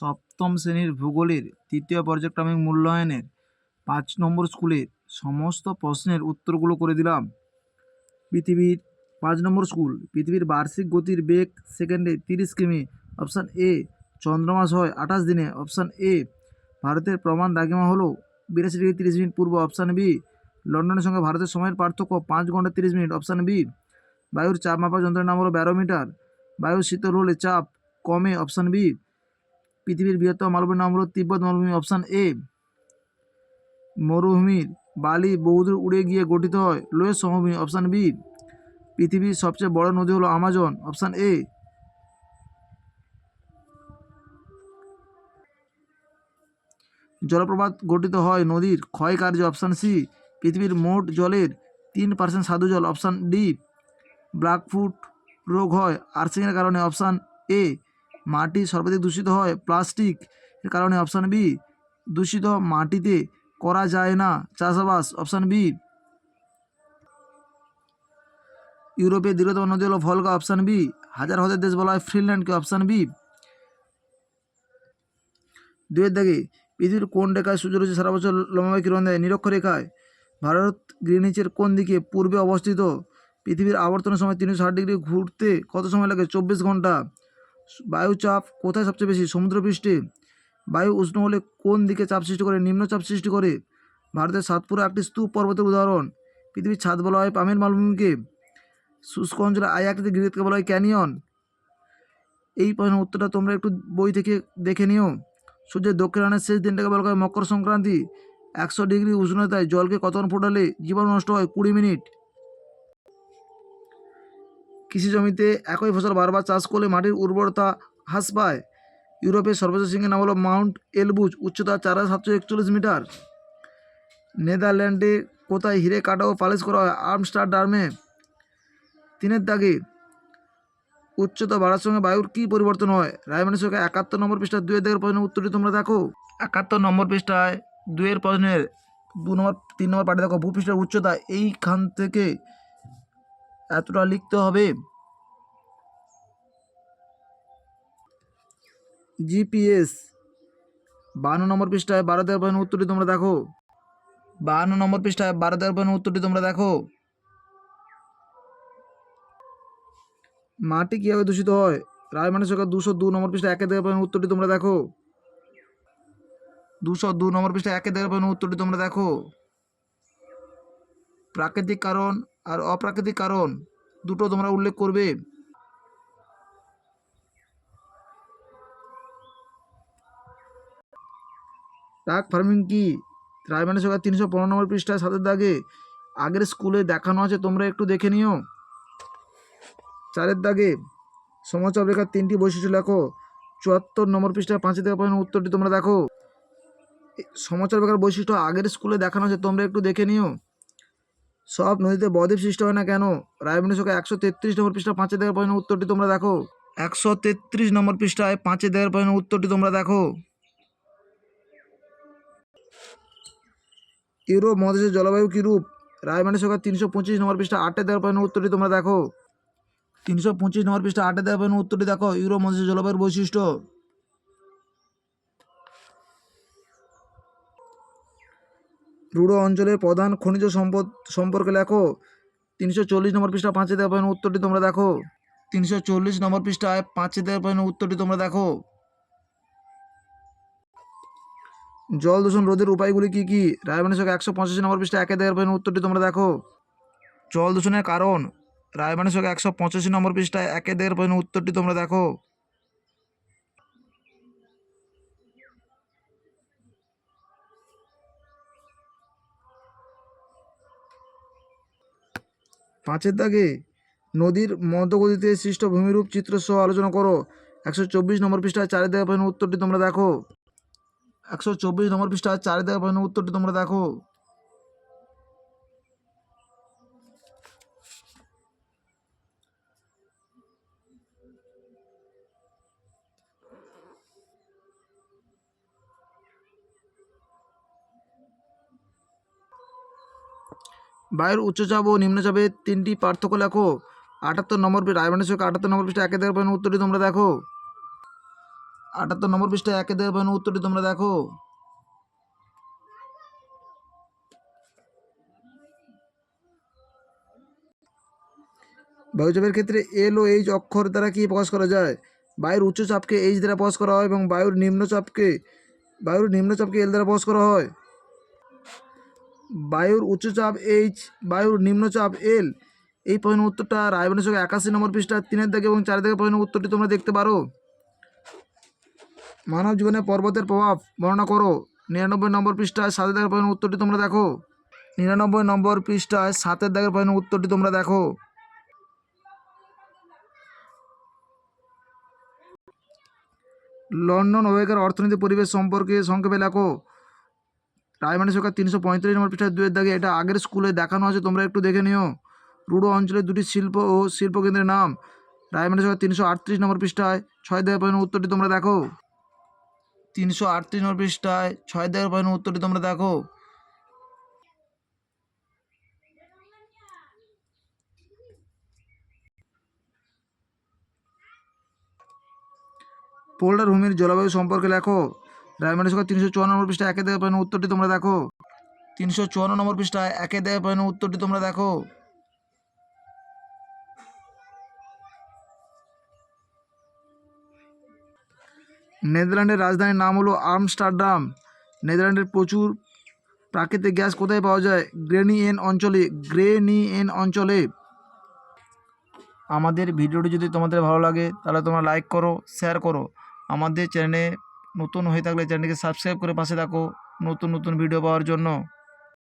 সপ্তম শ্রেণীর ভূগোলের তৃতীয় পর্যায়ক্রমিক মূল্যায়নের ৫ নম্বর স্কুলের সমস্ত প্রশ্নের উত্তরগুলো করে দিলাম। পৃথিবীর ৫ নম্বর স্কুল, পৃথিবীর বার্ষিক গতির বেগ সেকেন্ডে ৩০ কিমি। Option A. চন্দ্রমাস হয় ২৮ দিনে। Option A. ভারতের প্রমাণ দ্রাঘিমা হলো ৮২°৩০' পূর্ব। Option B. লন্ডনের সঙ্গে ভারতের সময়ের পার্থক্য ৫ ঘন্টা ৩০ মিনিট। Option B. বায়ুর চাপ মাপা যন্ত্রের নাম হলো ব্যারোমিটার। বায়ু শীতল হলে চাপ কমে। Option B. পৃথিবীর বৃহত্তম মালভূমির নাম হলো তিব্বত মালভূমি। Option A. মরুভূমির বালি বহুদূর উড়ে গিয়ে গঠিত হয় লোহিত সমভূমি। Option B. পৃথিবীর সবচেয়ে বড় নদী হলো আমাজন। Option A. জলপ্রপাত গঠিত হয় নদীর ক্ষয়কার্যে। Option C. পৃথিবীর মোট জলের 3% স্বাদু জল। Option D. ব্ল্যাকফুট রোগ হয় আর্সেনিকের কারণে। Option A. মাটি সর্বাধিক দূষিত হয় প্লাস্টিক এর কারণে। Option B. দূষিত মাটিতে করা যায় না চাষাবাস। Option B. ইউরোপের দীর্ঘতম নদী হলো ভলগা। Option B. হাজার হ্রদের দেশ বলা হয় ফিনল্যান্ডকে। Option B. দুয়ের দাগে পৃথিবীর কোন রেখায় সূর্যরশ্মি সারা বছর লম্বাভাবে কিরণ দেয়? নিরক্ষরেখায়। ভারত গ্রিনিচের কোন দিকে পূর্বে অবস্থিত? পৃথিবীর আবর্তনের সময় 360 ডিগ্রি ঘুরতে কত সময় লাগে? 24 ঘন্টা। বায়ুচাপ কোথায় সবচেয়ে বেশি? সমুদ্রপৃষ্ঠে। বায়ু উষ্ণ হলে কোন দিকে চাপ সৃষ্টি করে? নিম্নচাপ সৃষ্টি করে। ভারতের সাতপুরা একটি স্তূপ পর্বতের উদাহরণ। পৃথিবীর ছাদ বলা হয় পামের মালভূমিকে। শুষ্ক অঞ্চলে আয় আকৃতির গিরিখাতকে বলা হয় ক্যানিয়ন। এই প্রশ্নের উত্তরটা তোমরা একটু বই থেকে দেখে নিও। সূর্যের দক্ষিণায়নের শেষ দিনটাকে বলা হয় মকর সংক্রান্তি। 100 ডিগ্রি উষ্ণতায় জলকে কতক্ষণ ফোটালে জীবাণু নষ্ট হয়? 20 মিনিট। কৃষি জমিতে একই ফসল বারবার চাষ করলে মাটির উর্বরতা হ্রাস পায়। ইউরোপের সর্বোচ্চ শৃঙ্গের নাম হলো মাউন্ট এলবুজ, উচ্চতা 4741 মিটার। নেদারল্যান্ডে কোথায় হিরে কাটা ও পালিশ করা হয়? আমস্টারডামে। 3-এর দাগে উচ্চতা বাড়ার সঙ্গে বায়ুর কী পরিবর্তন হয়? রায়মানের সঙ্গে 71 নম্বর পৃষ্ঠায় 2-এর দাগের প্রশ্নের উত্তরটি তোমরা দেখো। 71 নম্বর পৃষ্ঠায় 2-এর প্রশ্নের 2 নম্বর 3 নম্বর পাঠে দেখো ভূপৃষ্ঠের উচ্চতা এইখান থেকে এতটা লিখতে হবে। জিপিএস 52 নম্বর পৃষ্ঠায় 12-এর প্রশ্নের উত্তরটি তোমরা দেখো। 52 নম্বর পৃষ্ঠায় 12-এর প্রশ্নের উত্তরটি তোমরা দেখো। মাটি কীভাবে দূষিত হয়? রায়মানের সঙ্গে 202 নম্বর পৃষ্ঠায় 1-এর দাগের প্রশ্নের উত্তরটি তোমরা দেখো। 202 নম্বর পৃষ্ঠায় 1-এর দাগের প্রশ্নের উত্তরটি তোমরা দেখো। প্রাকৃতিক কারণ আর অপ্রাকৃতিক কারণ দুটো তোমরা উল্লেখ করবে। ডাক ফার্মিং কি? রায়মানের সঙ্গে 315 নম্বর পৃষ্ঠায় 7-এর দাগে আগের স্কুলে দেখানো আছে, তোমরা একটু দেখে নিও। 4-এর দাগে সমচাপ রেখার 3টি বৈশিষ্ট্য লেখো। 74 নম্বর পৃষ্ঠায় 5-এর দাগের প্রশ্নের উত্তরটি তোমরা দেখো। সমচাপ রেখার বৈশিষ্ট্য আগের স্কুলে দেখানো আছে, তোমরা একটু দেখে নিও। সব নদীতে বদ্বীপ সৃষ্টি হয় না কেন? রায়মানের সঙ্গে 133 নম্বর পৃষ্ঠায় 5-এর দাগের প্রশ্নের উত্তরটি তোমরা দেখো। 133 নম্বর পৃষ্ঠায় 5-এর দাগের প্রশ্নের উত্তরটি তোমরা দেখো। ইউরোপ মহাদেশের জলবায়ু কীরূপ? রায়মানের সঙ্গে 325 নম্বর পৃষ্ঠা 8-এর দাগের প্রশ্নের উত্তরটি তোমরা দেখো। 325 নম্বর পৃষ্ঠা 8-এর দাগের প্রশ্নের উত্তরটি দেখো। ইউরোপ মহাদেশের জলবায়ুর বৈশিষ্ট্য। রুড়ো অঞ্চলের প্রধান খনিজ সম্পদ সম্পর্কে লেখো। 340 নম্বর পৃষ্ঠা 5-এর দাগের প্রশ্নের উত্তরটি তোমরা দেখো। 340 নম্বর পৃষ্ঠায় 5-এর দাগের প্রশ্নের উত্তরটি তোমরা দেখো। জল দূষণ রোধের উপায়গুলি কী কী? রায়মানের সঙ্গে 185 নম্বর পৃষ্ঠায় 1-এর দাগের প্রশ্নের উত্তরটি তোমরা দেখো। জল দূষণের কারণ রায়মানের সঙ্গে 185 নম্বর পৃষ্ঠায় 1-এর দাগের প্রশ্নের উত্তরটি তোমরা দেখো। পাঁচের দাগে নদীর মধ্যগতিতে সৃষ্ট ভূমিরূপ চিত্র সহ আলোচনা করো। 124 নম্বর পৃষ্ঠায় 4-এর দাগের প্রশ্নের উত্তরটি তোমরা দেখো। 124 নম্বর পৃষ্ঠায় 4-এর দাগের প্রশ্নের উত্তরটি তোমরা দেখো। বায়ুর উচ্চচাপ ও নিম্নচাপের 3টি পার্থক্য লেখো। 78 নম্বর রায়মানের সঙ্গে 78 নম্বর পৃষ্ঠায় 1-এর দাগের প্রশ্নের উত্তরটি তোমরা দেখো। নম্বর পৃষ্ঠায় 1 থেকে প্রশ্নের উত্তরটি তোমরা দেখো। বায়ুচাপের ক্ষেত্রে এল ও এইচ অক্ষর দ্বারা কি প্রকাশ করা যায়? বায়ুর উচ্চচাপকে এইচ দ্বারা প্রকাশ করা হয় এবং বায়ুর নিম্নচাপকে এল দ্বারা প্রকাশ করা হয়। বায়ুর উচ্চচাপ এইচ, বায়ুর নিম্নচাপ এল। এই প্রশ্নের উত্তরটা রায়বানের সঙ্গে 81 নম্বর পৃষ্ঠা 3 দাগে এবং 4 দাগে প্রশ্নের উত্তরটি তোমরা দেখতে পারো। মানব জীবনে পর্বতের প্রভাব বর্ণনা করো। 99 নম্বর পৃষ্ঠায় 7 দাগের প্রশ্নের উত্তরটি তোমরা দেখো। 99 নম্বর পৃষ্ঠায় 7 দাগের প্রশ্নের উত্তরটি তোমরা দেখো। লন্ডন ওয়েকের অর্থনীতি পরিবেশ সম্পর্কে সংক্ষেপে লেখো। রায়মানের সরকার 335 নম্বর পৃষ্ঠায় 2 দাগে, এটা আগের স্কুলে দেখানো আছে, তোমরা একটু দেখে নিও। রুডো অঞ্চলের দুটি শিল্প ও শিল্পকেন্দ্রের নাম। রায়মানের সরকার 338 নম্বর পৃষ্ঠায় 6 দাগের প্রশ্নের উত্তরটি তোমরা দেখো। 338 নম্বর পৃষ্ঠায় 6 দাগের প্রশ্নের উত্তরটি তোমরা দেখো। পোল্ডার ভূমির জলবায়ু সম্পর্কে লেখো। রায়মানের সরকার 354 নম্বর পৃষ্ঠায় 1 দাগের প্রশ্নের উত্তরটি তোমরা দেখো। 354 নম্বর পৃষ্ঠায় 1 দাগের প্রশ্নের উত্তরটি তোমরা দেখো। নেদারল্যান্ডের রাজধানীর নাম হলো আমস্টারডাম। নেদারল্যান্ডের প্রচুর প্রাকৃতিক গ্যাস কোথায় পাওয়া যায়? গ্রেনিয়েন অঞ্চলে। আমাদের ভিডিওটি যদি তোমাদের ভালো লাগে তাহলে তোমরা লাইক করো, শেয়ার করো। আমাদের চ্যানেলে নতুন হয়ে থাকলে চ্যানেলটিকে সাবস্ক্রাইব করে পাশে থাকো নতুন নতুন ভিডিও পাওয়ার জন্য।